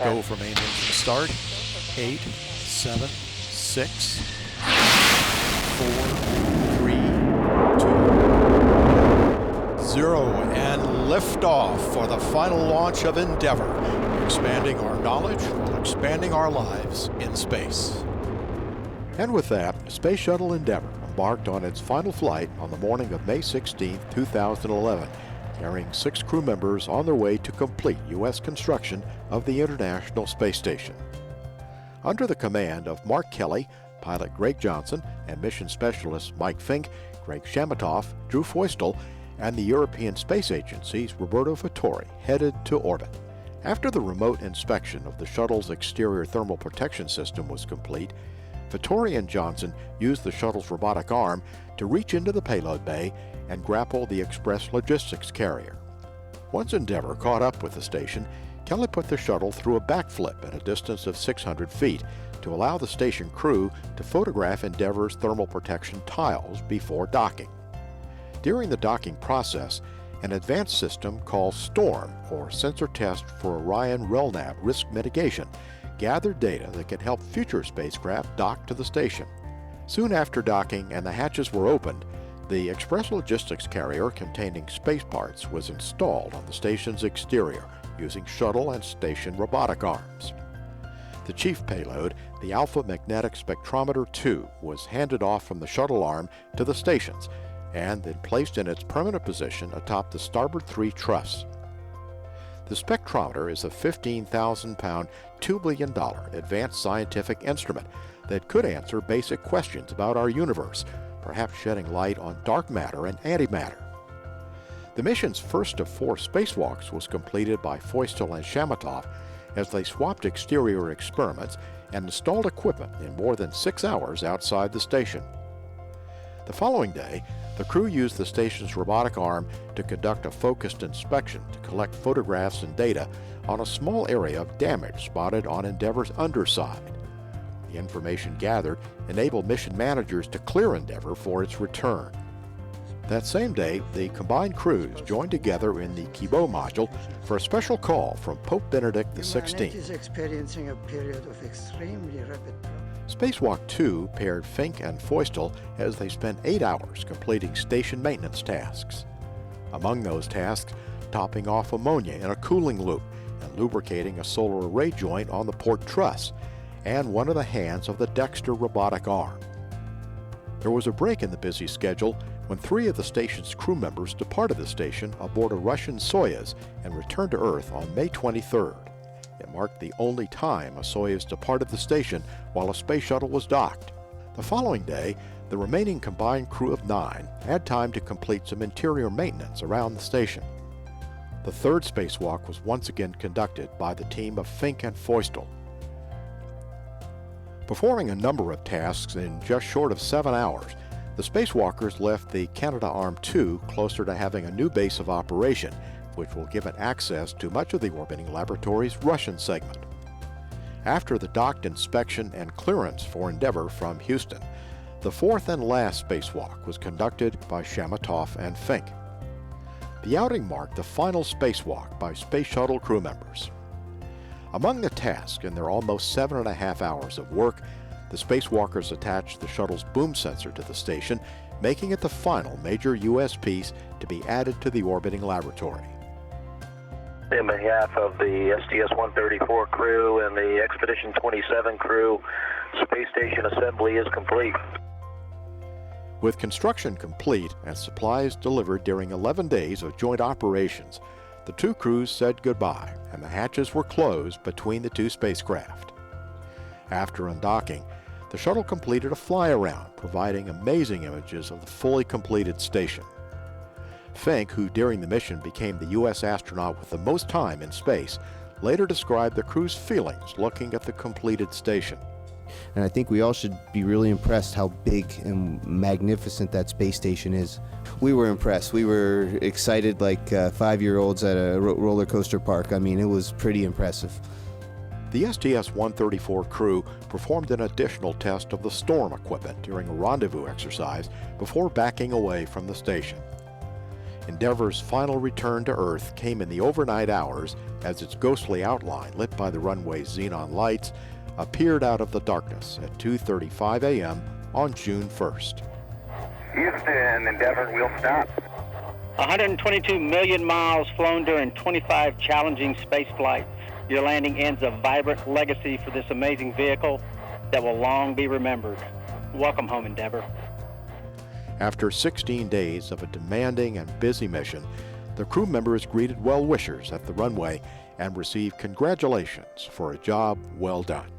Go for main engine start. 8, 7, 6, 4, 3, 2, 0, and liftoff for the final launch of Endeavour, expanding our knowledge, expanding our lives in space. And with that, Space Shuttle Endeavour embarked on its final flight on the morning of May 16, 2011, carrying 6 crew members on their way to complete U.S. construction of the International Space Station. Under the command of Mark Kelly, pilot Greg Johnson, and mission specialists Mike Fink, Greg Chamatoff, Drew Feustel, and the European Space Agency's Roberto Vittori headed to orbit. After the remote inspection of the shuttle's exterior thermal protection system was complete, Vittori and Johnson used the shuttle's robotic arm to reach into the payload bay and grapple the express logistics carrier. Once Endeavour caught up with the station, Kelly put the shuttle through a backflip at a distance of 600 feet to allow the station crew to photograph Endeavour's thermal protection tiles before docking. During the docking process, an advanced system called STORM, or Sensor Test for Orion RELNAV Risk Mitigation, gathered data that could help future spacecraft dock to the station. Soon after docking and the hatches were opened, the express logistics carrier containing space parts was installed on the station's exterior using shuttle and station robotic arms. The chief payload, the Alpha Magnetic Spectrometer 2, was handed off from the shuttle arm to the stations and then placed in its permanent position atop the starboard 3 truss. The spectrometer is a 15,000-pound, $2 billion advanced scientific instrument that could answer basic questions about our universe, perhaps shedding light on dark matter and antimatter. The mission's first of 4 spacewalks was completed by Feustel and Chamatoff as they swapped exterior experiments and installed equipment in more than 6 hours outside the station. The following day, the crew used the station's robotic arm to conduct a focused inspection to collect photographs and data on a small area of damage spotted on Endeavour's underside. The information gathered enabled mission managers to clear Endeavour for its return. That same day, the combined crews joined together in the Kibo module for a special call from Pope Benedict XVI. Humanity is experiencing a period of extremely rapid progress. Spacewalk 2 paired Fink and Feustel as they spent 8 hours completing station maintenance tasks. Among those tasks, topping off ammonia in a cooling loop and lubricating a solar array joint on the port truss and one of the hands of the Dexter robotic arm. There was a break in the busy schedule when 3 of the station's crew members departed the station aboard a Russian Soyuz and returned to Earth on May 23rd. It marked the only time a Soyuz departed the station while a space shuttle was docked. The following day, the remaining combined crew of 9 had time to complete some interior maintenance around the station. The 3rd spacewalk was once again conducted by the team of Fink and Feustel. Performing a number of tasks in just short of 7 hours, the spacewalkers left the Canadarm2 closer to having a new base of operation, which will give it access to much of the orbiting laboratory's Russian segment. After the docked inspection and clearance for Endeavour from Houston, the 4th and last spacewalk was conducted by Chamatoff and Fink. The outing marked the final spacewalk by Space Shuttle crew members. Among the tasks in their almost 7.5 hours of work, the spacewalkers attached the shuttle's boom sensor to the station, making it the final major U.S. piece to be added to the orbiting laboratory. In behalf of the STS-134 crew and the Expedition 27 crew, space station assembly is complete. With construction complete and supplies delivered during 11 days of joint operations, the 2 crews said goodbye and the hatches were closed between the 2 spacecraft. After undocking, the shuttle completed a fly-around, providing amazing images of the fully completed station. Fink, who during the mission became the U.S. astronaut with the most time in space, later described the crew's feelings looking at the completed station. And I think we all should be really impressed how big and magnificent that space station is. We were impressed. We were excited like 5-year-olds at a roller coaster park. I mean, it was pretty impressive. The STS-134 crew performed an additional test of the STORM equipment during a rendezvous exercise before backing away from the station. Endeavour's final return to Earth came in the overnight hours as its ghostly outline, lit by the runway's xenon lights, appeared out of the darkness at 2:35 a.m. on June 1st. Houston, Endeavour, we'll stop. 122 million miles flown during 25 challenging space flights. Your landing ends a vibrant legacy for this amazing vehicle that will long be remembered. Welcome home, Endeavour. After 16 days of a demanding and busy mission, the crew members greeted well-wishers at the runway and received congratulations for a job well done.